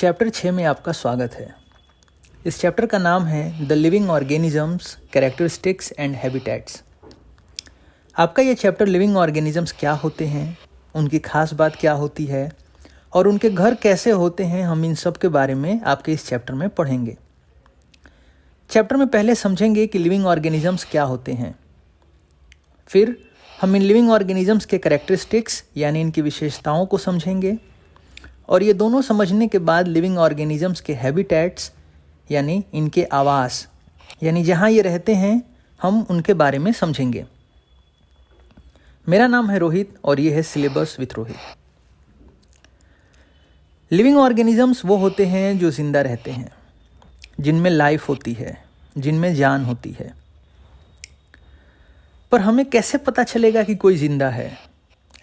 Chapter 6 में आपका स्वागत है। इस चैप्टर का नाम है the living organisms, characteristics and habitats. आपका ये चैप्टर लिविंग ऑर्गेनिजम्स क्या होते हैं, उनकी खास बात क्या होती है और उनके घर कैसे होते हैं, हम इन सब के बारे में आपके इस चैप्टर में पढ़ेंगे। चैप्टर में पहले समझेंगे कि लिविंग ऑर्गेनिजम्स क्या होते हैं, फिर हम इन लिविंग ऑर्गेनिजम्स के कैरेक्टरिस्टिक्स यानी इनकी विशेषताओं को समझेंगे और ये दोनों समझने के बाद लिविंग ऑर्गेनिजम्स के हैबिटेट्स यानी इनके आवास यानी जहाँ ये रहते हैं, हम उनके बारे में समझेंगे। मेरा नाम है रोहित और ये है syllabus with Rohit. Living organisms वो होते हैं जो जिंदा रहते हैं, जिनमें लाइफ होती है, जिनमें जान होती है। पर हमें कैसे पता चलेगा कि कोई जिंदा है?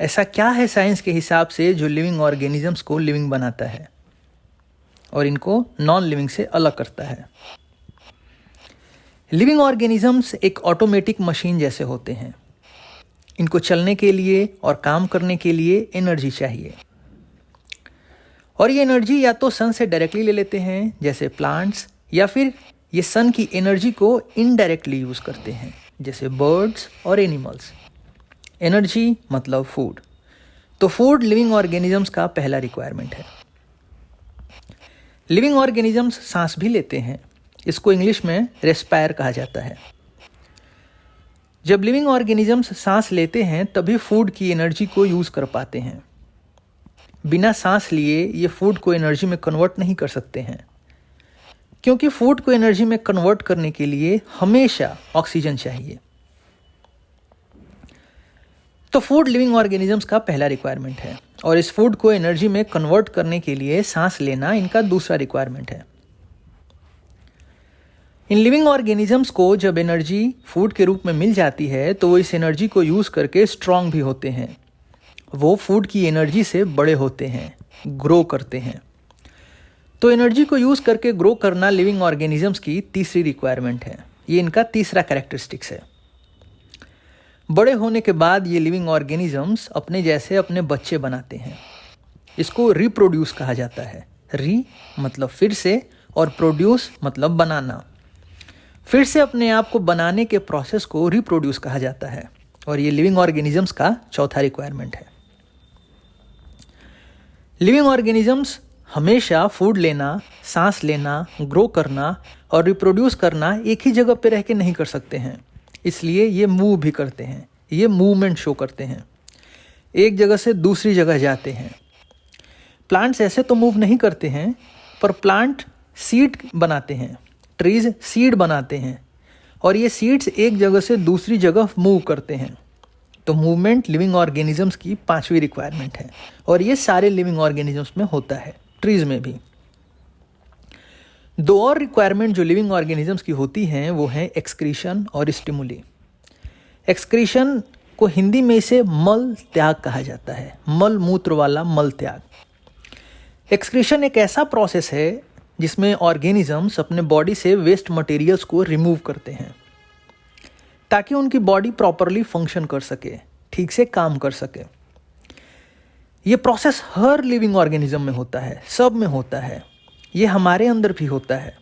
ऐसा क्या है साइंस के हिसाब से जो लिविंग ऑर्गेनिजम्स को लिविंग बनाता है और इनको नॉन लिविंग से अलग करता है? लिविंग ऑर्गेनिजम्स एक ऑटोमेटिक मशीन जैसे होते हैं। इनको चलने के लिए और काम करने के लिए एनर्जी चाहिए और ये एनर्जी या तो सन से डायरेक्टली ले लेते हैं जैसे प्लांट्स, या फिर ये सन की एनर्जी को इनडायरेक्टली यूज़ करते हैं जैसे बर्ड्स और एनिमल्स। एनर्जी मतलब फूड, तो फूड लिविंग ऑर्गेनिजम्स का पहला रिक्वायरमेंट है। लिविंग ऑर्गेनिजम्स सांस भी लेते हैं, इसको इंग्लिश में रेस्पायर कहा जाता है। जब लिविंग ऑर्गेनिजम्स सांस लेते हैं तभी फूड की एनर्जी को यूज़ कर पाते हैं। बिना सांस लिए ये फूड को एनर्जी में कन्वर्ट नहीं कर सकते हैं, क्योंकि फूड को एनर्जी में कन्वर्ट करने के लिए हमेशा ऑक्सीजन चाहिए। तो फूड लिविंग ऑर्गेनिजम्स का पहला रिक्वायरमेंट है और इस फूड को एनर्जी में कन्वर्ट करने के लिए सांस लेना इनका दूसरा रिक्वायरमेंट है। इन लिविंग ऑर्गेनिजम्स को जब एनर्जी फूड के रूप में मिल जाती है तो वो इस एनर्जी को यूज़ करके स्ट्रांग भी होते हैं। वो फूड की एनर्जी से बड़े होते हैं, ग्रो करते हैं। तो एनर्जी को यूज़ करके ग्रो करना लिविंग ऑर्गेनिजम्स की तीसरी रिक्वायरमेंट है। ये इनका तीसरा कैरेक्टरिस्टिक्स है। बड़े होने के बाद ये लिविंग ऑर्गेनिजम्स अपने जैसे अपने बच्चे बनाते हैं। इसको रिप्रोड्यूस कहा जाता है। री मतलब फिर से और प्रोड्यूस मतलब बनाना। फिर से अपने आप को बनाने के प्रोसेस को रिप्रोड्यूस कहा जाता है और ये लिविंग ऑर्गेनिजम्स का चौथा रिक्वायरमेंट है। लिविंग ऑर्गेनिजम्स हमेशा फूड लेना, सांस लेना, ग्रो करना और रिप्रोड्यूस करना एक ही जगह पे रह के नहीं कर सकते हैं, इसलिए ये मूव भी करते हैं। ये मूवमेंट शो करते हैं, एक जगह से दूसरी जगह जाते हैं। प्लांट्स ऐसे तो मूव नहीं करते हैं, पर प्लांट सीड बनाते हैं, ट्रीज सीड बनाते हैं और ये सीड्स एक जगह से दूसरी जगह मूव करते हैं। तो मूवमेंट लिविंग ऑर्गेनिजम्स की पांचवी रिक्वायरमेंट है और ये सारे लिविंग ऑर्गेनिजम्स में होता है, ट्रीज में भी। दो और रिक्वायरमेंट जो लिविंग ऑर्गेनिजम्स की होती हैं वो है एक्सक्रीशन और स्टिमुली। एक्सक्रीशन को हिंदी में इसे मल त्याग कहा जाता है, मल मूत्र वाला मल त्याग। एक्सक्रीशन एक ऐसा प्रोसेस है जिसमें ऑर्गेनिजम्स अपने बॉडी से वेस्ट मटेरियल्स को रिमूव करते हैं ताकि उनकी बॉडी प्रॉपरली फंक्शन कर सके, ठीक से काम कर सके। ये प्रोसेस हर लिविंग ऑर्गेनिज्म में होता है, सब में होता है। ये हमारे अंदर भी होता है।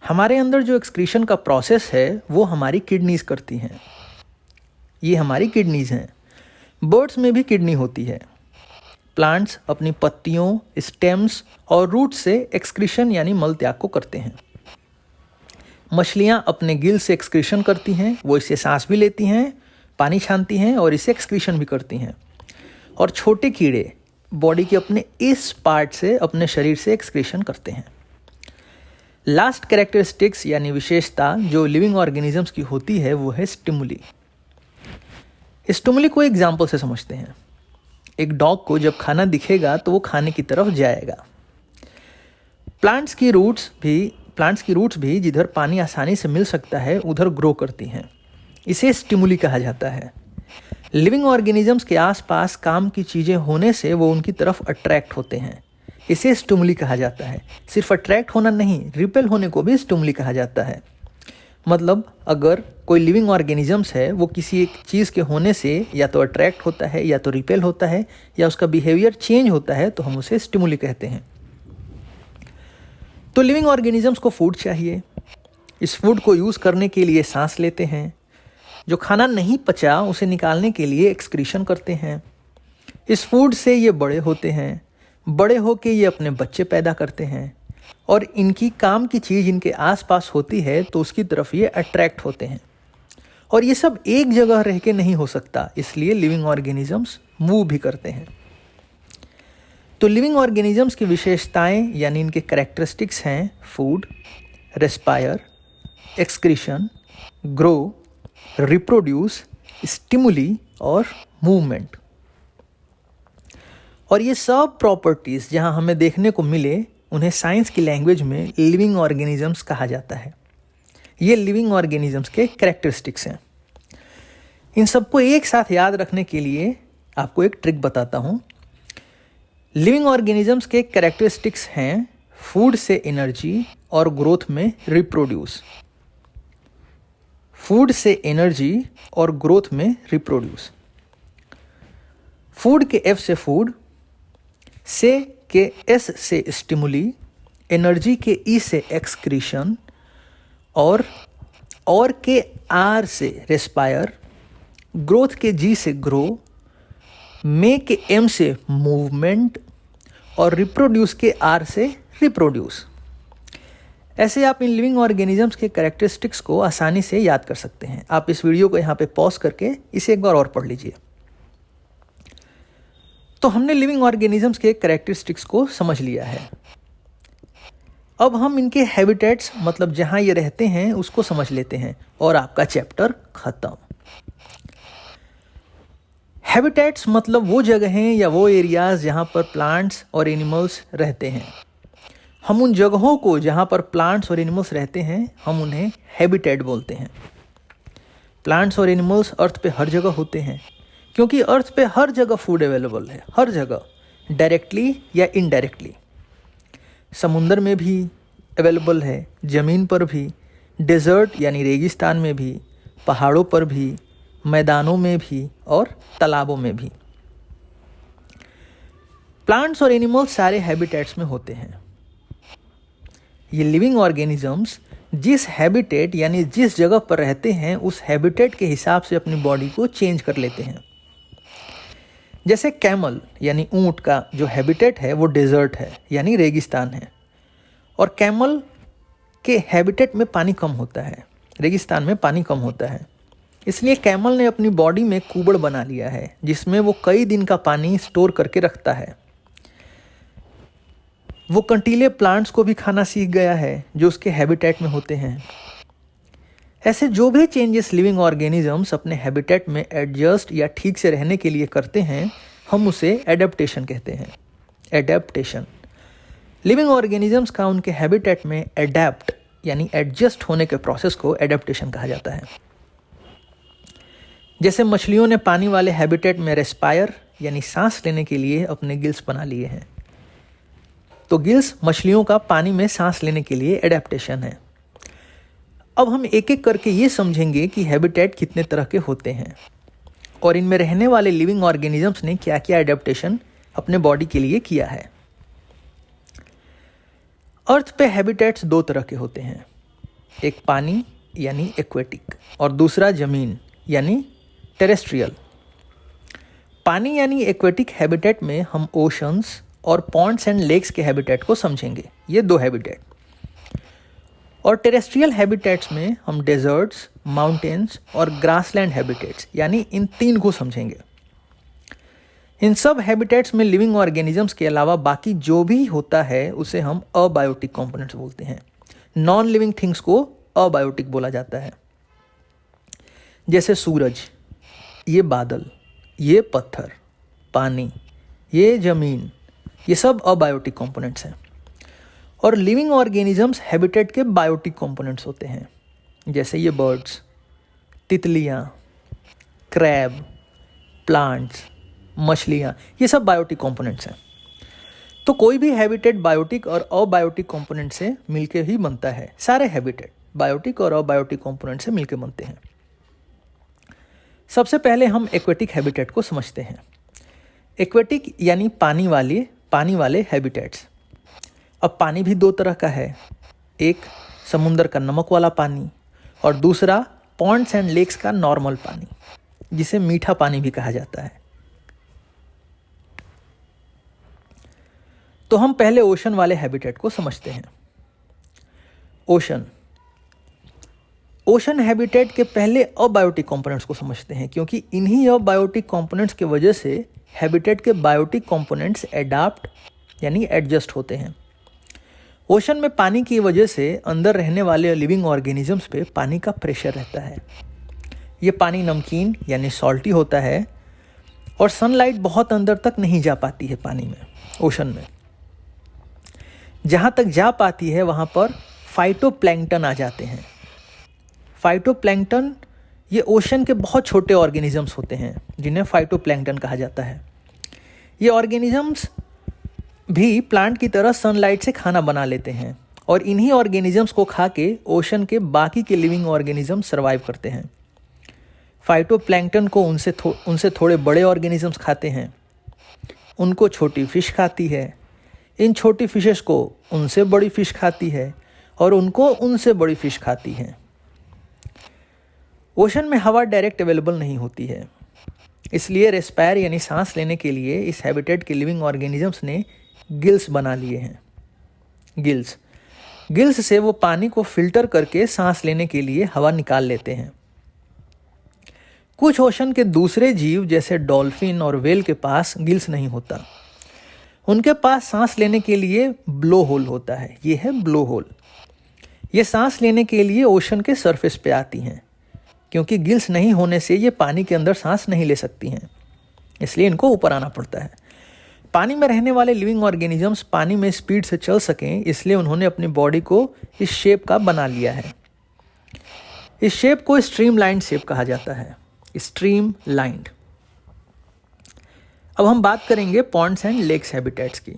हमारे अंदर जो एक्सक्रीशन का प्रोसेस है वो हमारी किडनीज करती हैं। ये हमारी किडनीज हैं। बर्ड्स में भी किडनी होती है। प्लांट्स अपनी पत्तियों, स्टेम्स और रूट्स से एक्सक्रीशन यानी मल त्याग को करते हैं। मछलियाँ अपने गिल से एक्सक्रीशन करती हैं, वो इससे सांस भी लेती हैं, पानी छानती हैं और इससे एक्सक्रीशन भी करती हैं। और छोटे कीड़े बॉडी के अपने इस पार्ट से, अपने शरीर से एक्सक्रीशन करते हैं। लास्ट कैरेक्टरिस्टिक्स यानी विशेषता जो लिविंग ऑर्गेनिजम्स की होती है वो है स्टिमुली। स्टिमुली को एग्जाम्पल से समझते हैं। एक डॉग को जब खाना दिखेगा तो वो खाने की तरफ जाएगा। प्लांट्स की रूट्स भी जिधर पानी आसानी से मिल सकता है उधर ग्रो करती हैं। इसे स्टिमुली कहा जाता है। लिविंग ऑर्गेनिजम्स के आसपास काम की चीज़ें होने से वो उनकी तरफ अट्रैक्ट होते हैं। इसे स्टिमुली कहा जाता है। सिर्फ अट्रैक्ट होना नहीं, रिपेल होने को भी स्टिमुली कहा जाता है। मतलब अगर कोई लिविंग ऑर्गेनिजम्स है वो किसी एक चीज़ के होने से या तो अट्रैक्ट होता है या तो रिपेल होता है या उसका बिहेवियर चेंज होता है तो हम उसे स्टिमुली कहते हैं। तो लिविंग ऑर्गेनिजम्स को फूड चाहिए। इस फूड को यूज़ करने के लिए सांस लेते हैं। जो खाना नहीं पचा उसे निकालने के लिए एक्सक्रीशन करते हैं। इस फूड से ये बड़े होते हैं। बड़े होके ये अपने बच्चे पैदा करते हैं और इनकी काम की चीज़ इनके आसपास होती है तो उसकी तरफ ये अट्रैक्ट होते हैं। और ये सब एक जगह रह के नहीं हो सकता, इसलिए लिविंग ऑर्गेनिजम्स मूव भी करते हैं। तो लिविंग ऑर्गेनिजम्स की विशेषताएं यानी इनके कैरेक्टरिस्टिक्स हैं food, respire, excretion, grow, reproduce, stimuli और मूवमेंट। और ये सब प्रॉपर्टीज़ जहाँ हमें देखने को मिले उन्हें साइंस की लैंग्वेज में लिविंग ऑर्गेनिजम्स कहा जाता है। ये लिविंग ऑर्गेनिजम्स के कैरेक्टरिस्टिक्स हैं। इन सबको एक साथ याद रखने के लिए आपको एक ट्रिक बताता हूँ। लिविंग ऑर्गेनिजम्स के कैरेक्टरिस्टिक्स हैं फूड से एनर्जी और ग्रोथ में रिप्रोड्यूस। फूड से एनर्जी और ग्रोथ में रिप्रोड्यूस। फूड के एफ से फूड, से के एस से स्टिमुली, एनर्जी के ई से एक्सक्रीशन और के आर से रेस्पायर, ग्रोथ के जी से ग्रो, में के एम से मूवमेंट और रिप्रोड्यूस के आर से रिप्रोड्यूस। ऐसे आप इन लिविंग ऑर्गेनिजम्स के कैरेक्टरिस्टिक्स को आसानी से याद कर सकते हैं। आप इस वीडियो को यहाँ पे पॉज करके इसे एक बार और पढ़ लीजिए। तो हमने लिविंग ऑर्गेनिजम्स के कैरेक्टरिस्टिक्स को समझ लिया है। अब हम इनके हैबिटेट्स मतलब जहाँ ये रहते हैं उसको समझ लेते हैं और आपका चैप्टर खत्म। हैबिटेट्स मतलब वो जगहें या वो एरियाज जहाँ पर प्लांट्स और एनिमल्स रहते हैं। हम उन जगहों को जहाँ पर प्लांट्स और एनिमल्स रहते हैं हम उन्हें हैबिटेट बोलते हैं। प्लांट्स और एनिमल्स अर्थ पे हर जगह होते हैं क्योंकि अर्थ पे हर जगह फूड अवेलेबल है, हर जगह, डायरेक्टली या इनडायरेक्टली। समुंदर में भी अवेलेबल है, ज़मीन पर भी, डेजर्ट यानी रेगिस्तान में भी, पहाड़ों पर भी, मैदानों में भी और तालाबों में भी। प्लांट्स और एनिमल्स सारे हैबिटेट्स में होते हैं। ये लिविंग ऑर्गेनिजम्स जिस हैबिटेट यानी जिस जगह पर रहते हैं उस हैबिटेट के हिसाब से अपनी बॉडी को चेंज कर लेते हैं। जैसे कैमल यानी ऊंट का जो हैबिटेट है वो डेजर्ट है यानी रेगिस्तान है, और कैमल के हैबिटेट में पानी कम होता है, रेगिस्तान में पानी कम होता है। इसलिए कैमल ने अपनी बॉडी में कुबड़ बना लिया है जिसमें वो कई दिन का पानी स्टोर करके रखता है। वो कंटीले प्लांट्स को भी खाना सीख गया है जो उसके हैबिटेट में होते हैं। ऐसे जो भी चेंजेस लिविंग ऑर्गेनिजम्स अपने हैबिटेट में एडजस्ट या ठीक से रहने के लिए करते हैं हम उसे एडेप्टेशन कहते हैं। एडेप्टेशन लिविंग ऑर्गेनिजम्स का उनके हैबिटेट में एडेप्ट यानी एडजस्ट होने के प्रोसेस को एडेप्टेशन कहा जाता है। जैसे मछलियों ने पानी वाले हैबिटेट में रेस्पायर यानी सांस लेने के लिए अपने गिल्स बना लिए हैं, तो गिल्स मछलियों का पानी में सांस लेने के लिए एडेप्टेशन है। अब हम एक एक करके ये समझेंगे कि हैबिटेट कितने तरह के होते हैं और इनमें रहने वाले लिविंग ऑर्गेनिजम्स ने क्या क्या एडेप्टेशन अपने बॉडी के लिए किया है। अर्थ पे हैबिटेट्स दो तरह के होते हैं, एक पानी यानी एक्वेटिक और दूसरा जमीन यानी टेरेस्ट्रियल। पानी यानी एक्वेटिक हैबिटेट में हम ओशंस और पॉन्ड्स एंड लेक्स के हैबिटेट को समझेंगे, ये दो हैबिटेट। और टेरेस्ट्रियल हैबिटेट्स में हम डेजर्ट्स, माउंटेन्स और ग्रासलैंड हैबिटेट्स यानी इन तीन को समझेंगे। इन सब हैबिटेट्स में लिविंग ऑर्गेनिजम्स के अलावा बाकी जो भी होता है उसे हम अबायोटिक कंपोनेंट्स बोलते हैं। नॉन लिविंग थिंग्स को अबायोटिक बोला जाता है। जैसे सूरज, ये बादल, ये पत्थर, पानी, ये जमीन, ये सब अबायोटिक कंपोनेंट्स हैं। और लिविंग ऑर्गेनिजम्स हैबिटेट के बायोटिक कंपोनेंट्स होते हैं। जैसे ये बर्ड्स, तितलियाँ, क्रैब, प्लांट्स, मछलियाँ, ये सब बायोटिक कंपोनेंट्स हैं। तो कोई भी हैबिटेट बायोटिक और अबायोटिक कंपोनेंट से मिलके ही बनता है। सारे हैबिटेट बायोटिक और अबायोटिक कंपोनेंट से मिलके बनते हैं। सबसे पहले हम एक्वेटिक हैबिटेट को समझते हैं। एक्वेटिक यानी पानी वाले हैबिटेट्स। अब पानी भी दो तरह का है, एक समुंदर का नमक वाला पानी और दूसरा पॉन्ड्स एंड लेक्स का नॉर्मल पानी, जिसे मीठा पानी भी कहा जाता है। तो हम पहले ओशन वाले हैबिटेट को समझते हैं। ओशन हैबिटेट के पहले अबायोटिक कंपोनेंट्स को समझते हैं, क्योंकि इन्हीं अबायोटिक कंपोनेंट्स की वजह से हैबिटेट के बायोटिक कंपोनेंट्स एडाप्ट यानी एडजस्ट होते हैं। ओशन में पानी की वजह से अंदर रहने वाले लिविंग ऑर्गेनिजम्स पे पानी का प्रेशर रहता है। ये पानी नमकीन यानी सॉल्टी होता है और सनलाइट बहुत अंदर तक नहीं जा पाती है पानी में, ओशन में। जहाँ तक जा पाती है वहाँ पर फाइटोप्लैंक्टन आ जाते हैं। फाइटोप्लैंक्टन ये ओशन के बहुत छोटे ऑर्गेनिजम्स होते हैं जिन्हें फाइटोप्लैंक्टन कहा जाता है। ये ऑर्गेनिजम्स भी प्लांट की तरह सनलाइट से खाना बना लेते हैं और इन्हीं ऑर्गेनिजम्स को खा के ओशन के बाकी के लिविंग ऑर्गेनिज्म सर्वाइव करते हैं। फाइटोप्लैंक्टन को उनसे थोड़े बड़े ऑर्गेनिजम्स खाते हैं, उनको छोटी फिश खाती है, इन छोटी फिशेस को उनसे बड़ी फिश खाती है और उनको उनसे बड़ी फिश खाती है। ओशन में हवा डायरेक्ट अवेलेबल नहीं होती है, इसलिए रेस्पायर यानी सांस लेने के लिए इस हैबिटेट के लिविंग ऑर्गेनिजम्स ने गिल्स बना लिए हैं। गिल्स से वो पानी को फिल्टर करके सांस लेने के लिए हवा निकाल लेते हैं। कुछ ओशन के दूसरे जीव जैसे डॉल्फिन और व्हेल के पास गिल्स नहीं होता। उनके पास सांस लेने के लिए ब्लो होल होता है। ये है ब्लो होल। ये सांस लेने के लिए ओशन के सरफेस पे आती हैं, क्योंकि गिल्स नहीं होने से ये पानी के अंदर सांस नहीं ले सकती हैं, इसलिए इनको ऊपर आना पड़ता है। पानी में रहने वाले लिविंग ऑर्गेनिजम्स पानी में स्पीड से चल सकें, इसलिए उन्होंने अपनी बॉडी को इस शेप का बना लिया है। इस शेप को स्ट्रीम लाइन्ड शेप कहा जाता है, स्ट्रीम लाइन्ड। अब हम बात करेंगे पॉन्ड्स एंड लेक्स हैबिटेट्स की।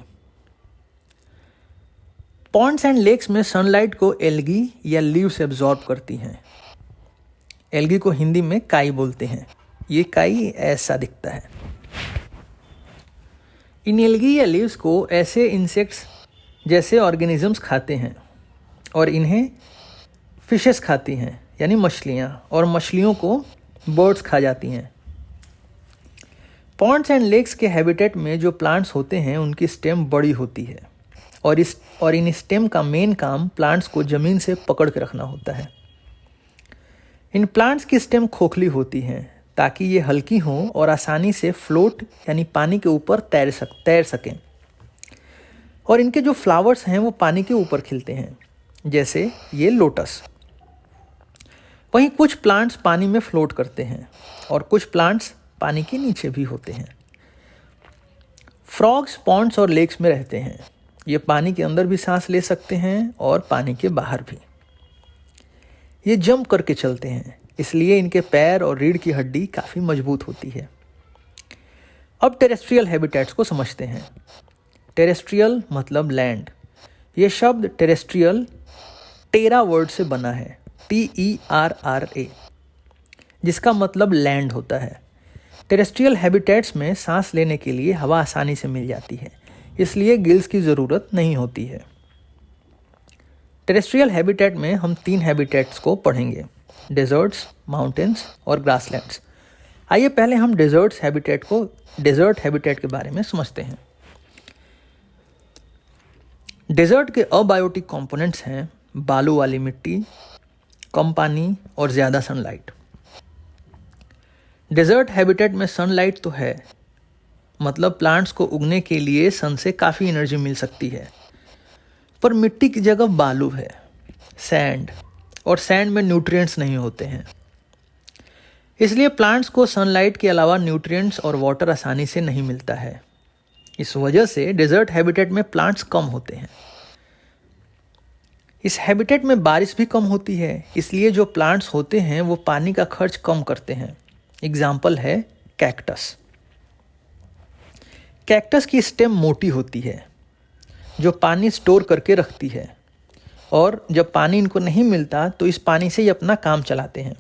पॉन्ड्स एंड लेक्स में सनलाइट को एल्गी या लीव्स एब्जॉर्ब करती हैं। एल्गी को हिंदी में काई बोलते हैं। ये काई ऐसा दिखता है। इन एल्गी या लीव्स को ऐसे इंसेक्ट्स जैसे ऑर्गेनिजम्स खाते हैं और इन्हें फिशेस खाती हैं यानी मछलियाँ, और मछलियों को बर्ड्स खा जाती हैं। पॉन्ड्स एंड लेक्स के हैबिटेट में जो प्लांट्स होते हैं उनकी स्टेम बड़ी होती है और इन स्टेम का मेन काम प्लांट्स को ज़मीन से पकड़ के रखना होता है। इन प्लांट्स की स्टेम खोखली होती हैं ताकि ये हल्की हों और आसानी से फ्लोट यानी पानी के ऊपर तैर सकें। और इनके जो फ्लावर्स हैं वो पानी के ऊपर खिलते हैं, जैसे ये लोटस। वहीं कुछ प्लांट्स पानी में फ्लोट करते हैं और कुछ प्लांट्स पानी के नीचे भी होते हैं। फ्रॉग्स पॉन्ड्स और लेक्स में रहते हैं। ये पानी के अंदर भी सांस ले सकते हैं और पानी के बाहर भी। ये जंप करके चलते हैं, इसलिए इनके पैर और रीढ़ की हड्डी काफ़ी मजबूत होती है। अब टेरेस्ट्रियल हैबिटेट्स को समझते हैं। टेरेस्ट्रियल मतलब लैंड। ये शब्द टेरेस्ट्रियल टेरा वर्ड से बना है, TERRA, जिसका मतलब लैंड होता है। टेरेस्ट्रियल हैबिटेट्स में सांस लेने के लिए हवा आसानी से मिल जाती है, इसलिए गिल्स की ज़रूरत नहीं होती है। टेरेस्ट्रियल हैबिटेट में हम 3 हैबिटेट्स को पढ़ेंगे, डेजर्ट्स, माउंटेन्स और ग्रासलैंड्स। आइए पहले हम डेजर्ट हैबिटेट के बारे में समझते हैं। डेजर्ट के अबायोटिक कंपोनेंट्स हैं बालू वाली मिट्टी, कम पानी और ज़्यादा सनलाइट। डेजर्ट हैबिटेट में सनलाइट तो है, मतलब प्लांट्स को उगने के लिए सन से काफ़ी एनर्जी मिल सकती है, पर मिट्टी की जगह बालू है, सैंड, और सैंड में न्यूट्रिएंट्स नहीं होते हैं। इसलिए प्लांट्स को सनलाइट के अलावा न्यूट्रिएंट्स और वाटर आसानी से नहीं मिलता है। इस वजह से डेजर्ट हैबिटेट में प्लांट्स कम होते हैं। इस हैबिटेट में बारिश भी कम होती है, इसलिए जो प्लांट्स होते हैं वो पानी का खर्च कम करते हैं। एग्जाम्पल है कैक्टस। कैक्टस की स्टेम मोटी होती है जो पानी स्टोर करके रखती है, और जब पानी इनको नहीं मिलता तो इस पानी से ये अपना काम चलाते हैं।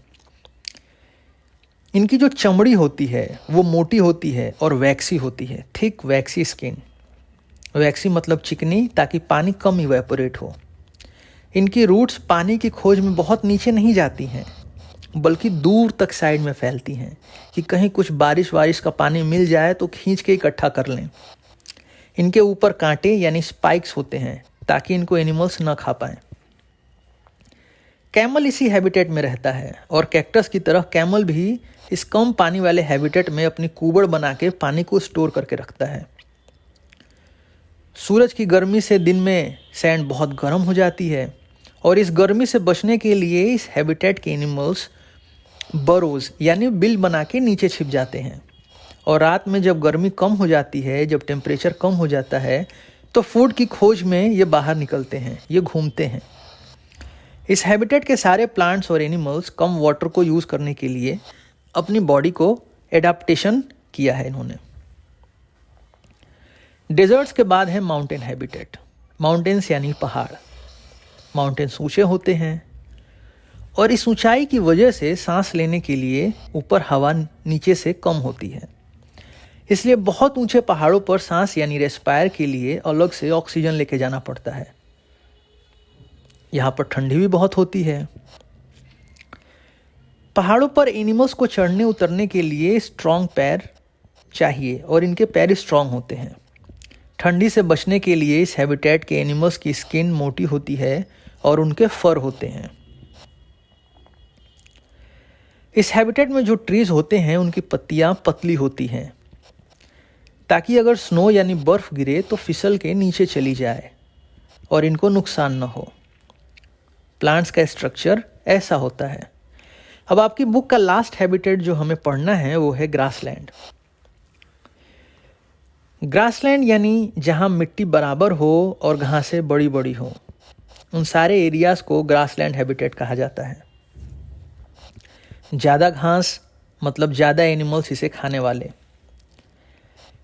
इनकी जो चमड़ी होती है वो मोटी होती है और वैक्सी होती है, थिक वैक्सी स्किन। वैक्सी मतलब चिकनी, ताकि पानी कम इवेपोरेट हो। इनकी रूट्स पानी की खोज में बहुत नीचे नहीं जाती हैं, बल्कि दूर तक साइड में फैलती हैं कि कहीं कुछ बारिश का पानी मिल जाए तो खींच के इकट्ठा कर लें। इनके ऊपर कांटे यानी स्पाइक्स होते हैं ताकि इनको एनिमल्स न खा पाएं। कैमल इसी हैबिटेट में रहता है और कैक्टस की तरह कैमल भी इस कम पानी वाले हैबिटेट में अपनी कुबड़ बना के पानी को स्टोर करके रखता है। सूरज की गर्मी से दिन में सैंड बहुत गर्म हो जाती है और इस गर्मी से बचने के लिए इस हैबिटेट के एनिमल्स बरोज यानी बिल बना के नीचे छिप जाते हैं। और रात में जब गर्मी कम हो जाती है, जब टेम्परेचर कम हो जाता है, तो फूड की खोज में ये बाहर निकलते हैं, ये घूमते हैं। इस हैबिटेट के सारे प्लांट्स और एनिमल्स कम वाटर को यूज़ करने के लिए अपनी बॉडी को एडाप्टेशन किया है इन्होंने। डेजर्ट्स के बाद है माउंटेन हैबिटेट। माउंटेन्स यानी पहाड़। माउंटेन्स ऊंचे होते हैं और इस ऊंचाई की वजह से सांस लेने के लिए ऊपर हवा नीचे से कम होती है, इसलिए बहुत ऊंचे पहाड़ों पर सांस यानी रेस्पायर के लिए अलग से ऑक्सीजन लेके जाना पड़ता है। यहाँ पर ठंडी भी बहुत होती है। पहाड़ों पर एनिमल्स को चढ़ने उतरने के लिए स्ट्रॉन्ग पैर चाहिए और इनके पैर स्ट्रॉन्ग होते हैं। ठंडी से बचने के लिए इस हैबिटेट के एनिमल्स की स्किन मोटी होती है और उनके फर होते हैं। इस हैबिटेट में जो ट्रीज होते हैं उनकी पत्तियां पतली होती हैं ताकि अगर स्नो यानी बर्फ गिरे तो फिसल के नीचे चली जाए और इनको नुकसान न हो। प्लांट्स का स्ट्रक्चर ऐसा होता है। अब आपकी बुक का लास्ट हैबिटेट जो हमें पढ़ना है वो है ग्रासलैंड। ग्रासलैंड यानी जहाँ मिट्टी बराबर हो और घासें बड़ी बड़ी हो, उन सारे एरियाज को ग्रासलैंड हैबिटेट कहा जाता है। ज़्यादा घास मतलब ज़्यादा एनिमल्स इसे खाने वाले।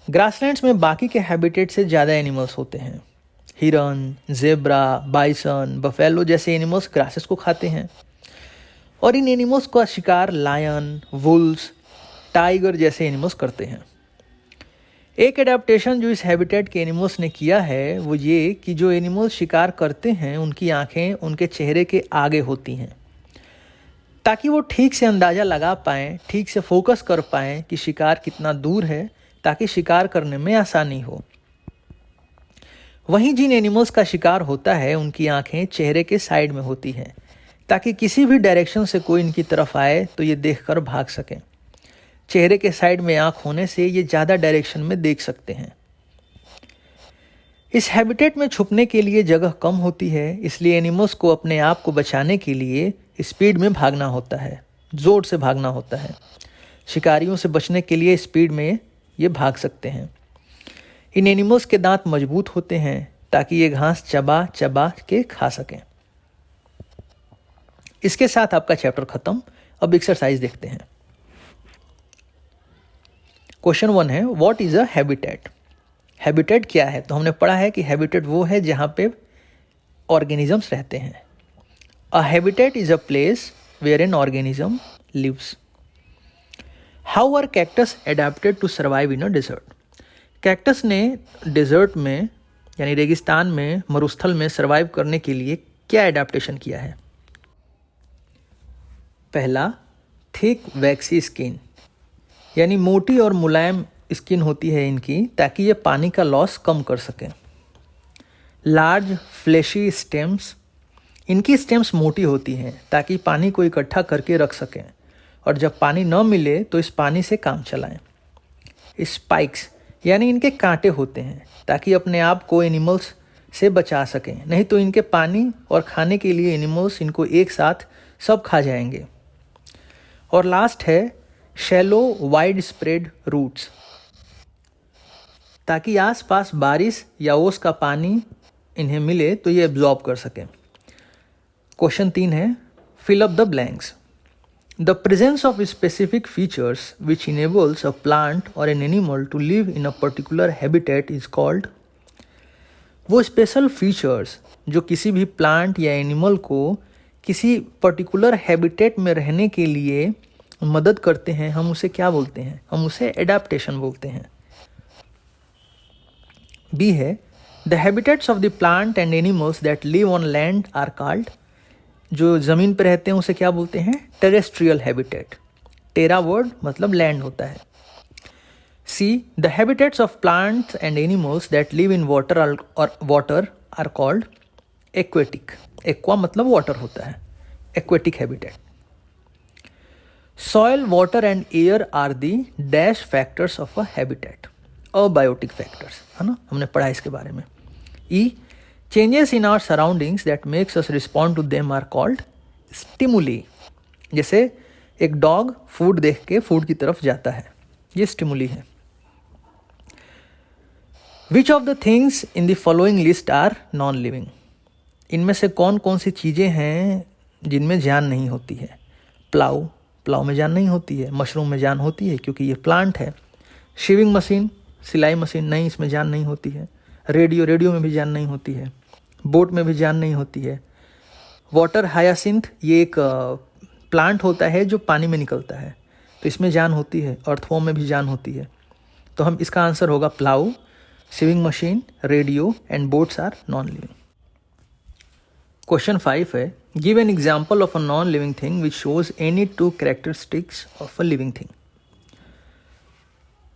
ग्रासलैंड्स में बाकी के हैबिटेट से ज़्यादा एनिमल्स होते हैं। हिरन, जेब्रा, बाइसन, बफेलो जैसे एनिमल्स ग्रासेस को खाते हैं और इन एनिमल्स का शिकार लायन, वुल्स, टाइगर जैसे एनिमल्स करते हैं। एक एडेप्टेशन जो इस हैबिटेट के एनिमल्स ने किया है वो ये कि जो एनिमल्स शिकार करते हैं उनकी आंखें उनके चेहरे के आगे होती हैं ताकि वो ठीक से अंदाज़ा लगा पाएँ, ठीक से फोकस कर पाएँ कि शिकार कितना दूर है, ताकि शिकार करने में आसानी हो। वहीं जिन एनिमल्स का शिकार होता है उनकी आंखें चेहरे के साइड में होती हैं ताकि किसी भी डायरेक्शन से कोई इनकी तरफ आए तो ये देखकर भाग सकें। चेहरे के साइड में आंख होने से ये ज़्यादा डायरेक्शन में देख सकते हैं। इस हैबिटेट में छुपने के लिए जगह कम होती है, इसलिए एनिमल्स को अपने आप को बचाने के लिए स्पीड में भागना होता है, जोर से भागना होता है। शिकारियों से बचने के लिए स्पीड में ये भाग सकते हैं। इन एनिमल्स के दांत मजबूत होते हैं ताकि ये घास चबा चबा के खा सकें। इसके साथ आपका चैप्टर खत्म। अब एक्सरसाइज देखते हैं। क्वेश्चन 1 है, what is a habitat. Habitat क्या है? तो हमने पढ़ा है कि हैबिटेट वो है जहां पे ऑर्गेनिजम्स रहते हैं। A habitat is a place where an organism lives. How are cactus adapted to survive in a desert. Cactus ने डेजर्ट में यानी रेगिस्तान में, मरुस्थल में सर्वाइव करने के लिए क्या एडेप्टेशन किया है? पहला, थिक वैक्सी स्किन यानी मोटी और मुलायम स्किन होती है इनकी ताकि ये पानी का लॉस कम कर सकें। लार्ज फ्लैशी स्टेम्स, इनकी स्टेम्स मोटी होती हैं ताकि पानी को इकट्ठा करके रख सकें और जब पानी न मिले तो इस पानी से काम चलाएं। स्पाइक्स यानी इनके कांटे होते हैं ताकि अपने आप को एनिमल्स से बचा सकें, नहीं तो इनके पानी और खाने के लिए एनिमल्स इनको एक साथ सब खा जाएंगे। और लास्ट है शैलो वाइड स्प्रेड रूट्स, ताकि आसपास बारिश या ओस का पानी इन्हें मिले तो ये एब्जॉर्ब कर सकें। क्वेश्चन 3 है, fill up the blanks. The presence of specific features which enables a plant or an animal to live in a particular habitat is called। वो स्पेशल फीचर्स जो किसी भी प्लांट या एनिमल को किसी पर्टिकुलर हैबिटेट में रहने के लिए मदद करते हैं, हम उसे क्या बोलते हैं? हम उसे एडाप्टेशन बोलते हैं। बी है the habitats of the plant and animals that live on land are called, जो ज़मीन पर रहते हैं उसे क्या बोलते हैं? Terrestrial habitat. टेरा वर्ड मतलब लैंड होता है। C, the habitats of plants and animals that live in water are called aquatic. Aqua मतलब वाटर होता है, aquatic habitat. Soil, water and air are the dash factors of a habitat, abiotic factors, है ना, हमने पढ़ा इसके बारे में। E, changes in our surroundings that makes us respond to them are called stimuli. जैसे एक डॉग फूड देख के फूड की तरफ जाता है, ये स्टिमुली है। Which of the things in the following list are non living? इनमें से कौन कौन सी चीज़ें हैं जिनमें जान नहीं होती है? प्लाऊ में जान नहीं होती है, मशरूम में जान होती है क्योंकि ये प्लांट है। शेविंग मशीन, सिलाई मशीन, नहीं, इसमें जान नहीं होती है। रेडियो में भी जान नहीं होती है। बोट में भी जान नहीं होती है। वाटर हायासिंथ, ये एक प्लांट होता है जो पानी में निकलता है, तो इसमें जान होती है। अर्थवॉर्म में भी जान होती है। तो हम इसका आंसर होगा plough, shaving machine, radio and boats are non living. Question 5 है, give an example of a non living thing which shows any two characteristics of a living thing.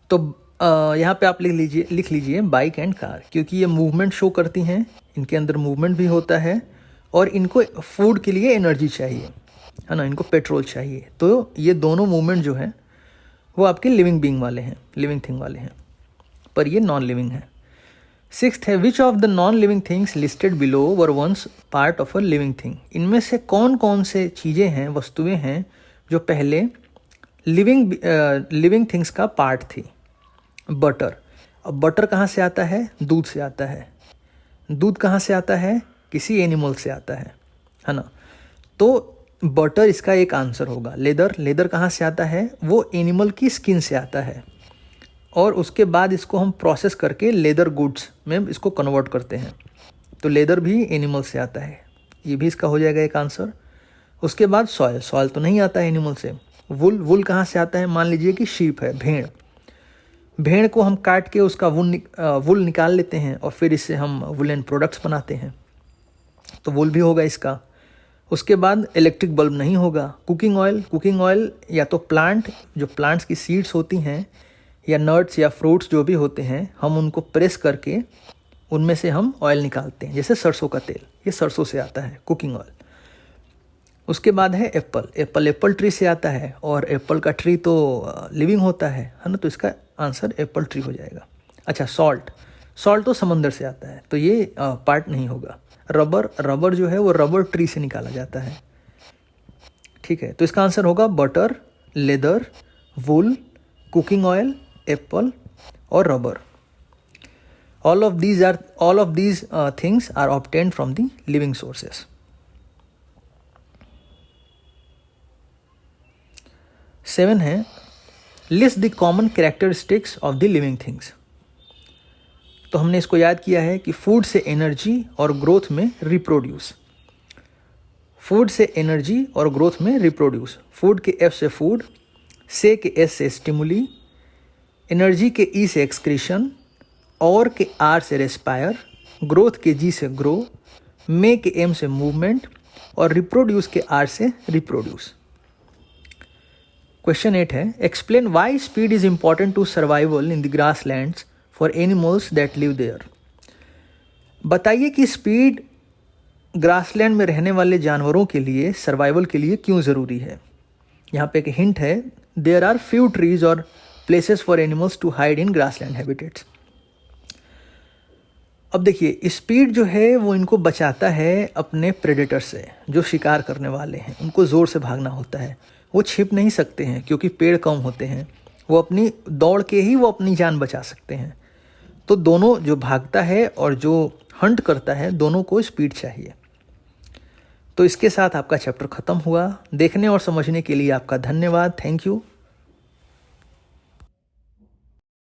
तो यहाँ पे आप लिख लीजिए बाइक एंड कार, क्योंकि ये मूवमेंट शो करती हैं, इनके अंदर मूवमेंट भी होता है और इनको फूड के लिए एनर्जी चाहिए, है ना, इनको पेट्रोल चाहिए। तो ये दोनों मूवमेंट जो है वो आपके लिविंग बीइंग वाले हैं, लिविंग थिंग वाले हैं, पर ये नॉन लिविंग है। 6th है, which of the non living things listed below were once part of a living thing? इनमें से कौन कौन से चीज़ें हैं, वस्तुएं हैं जो पहले लिविंग थिंग्स का पार्ट थी? बटर। अब बटर कहाँ से आता है? दूध से आता है। दूध कहाँ से आता है? किसी एनिमल से आता है ना। तो बटर इसका एक आंसर होगा। लेदर कहाँ से आता है? वो एनिमल की स्किन से आता है और उसके बाद इसको हम प्रोसेस करके लेदर गुड्स में इसको कन्वर्ट करते हैं। तो लेदर भी एनिमल से आता है, ये भी इसका हो जाएगा एक आंसर। उसके बाद सॉयल तो नहीं आता है एनिमल से। वुल कहाँ से आता है? मान लीजिए कि शीप है, भेड़ को हम काट के उसका वुल निकाल लेते हैं और फिर इससे हम वुलन प्रोडक्ट्स बनाते हैं, तो वुल भी होगा इसका। उसके बाद इलेक्ट्रिक बल्ब नहीं होगा। कुकिंग ऑयल या तो प्लांट्स की सीड्स होती हैं या नट्स या फ्रूट्स जो भी होते हैं, हम उनको प्रेस करके उनमें से हम ऑयल निकालते हैं, जैसे सरसों का तेल, ये सरसों से आता है कुकिंग ऑयल। उसके बाद है एप्पल ट्री से आता है और एप्पल का ट्री तो लिविंग होता है ना, तो इसका आंसर एप्पल ट्री हो जाएगा। अच्छा, सॉल्ट तो समंदर से आता है, तो ये पार्ट नहीं होगा। रबर जो है वो रबर ट्री से निकाला जाता है, ठीक है। तो इसका आंसर होगा बटर, लेदर, वुल, कुकिंग ऑयल, एप्पल और rubber. all of these things are obtained from the living sources. Seven है, list the common characteristics of the living things. तो हमने इसको याद किया है कि फूड से एनर्जी और ग्रोथ में रिप्रोड्यूस। फूड से एनर्जी और ग्रोथ में रिप्रोड्यूस। फूड के एफ से फूड, से के एस से स्टिमुली, एनर्जी के ई से एक्सक्रीशन, और के आर से रेस्पायर, ग्रोथ के जी से ग्रो, में के एम से मूवमेंट और रिप्रोड्यूस के आर से रिप्रोड्यूस। क्वेश्चन 8 है, explain why speed is important to survival in the grasslands for animals that live there. बताइए कि स्पीड ग्रासलैंड में रहने वाले जानवरों के लिए सर्वाइवल के लिए क्यों ज़रूरी है। यहाँ पे एक हिंट है, देयर आर फ्यू ट्रीज और places for animals to hide in grassland habitats. अब देखिए, स्पीड जो है वो इनको बचाता है अपने प्रेडेटर से, जो शिकार करने वाले हैं। उनको ज़ोर से भागना होता है, वो छिप नहीं सकते हैं क्योंकि पेड़ कम होते हैं। वो अपनी दौड़ के ही वो अपनी जान बचा सकते हैं। तो दोनों, जो भागता है और जो हंट करता है, दोनों को स्पीड चाहिए। तो इसके साथ आपका चैप्टर ख़त्म हुआ। देखने और समझने के लिए आपका धन्यवाद। Thank you.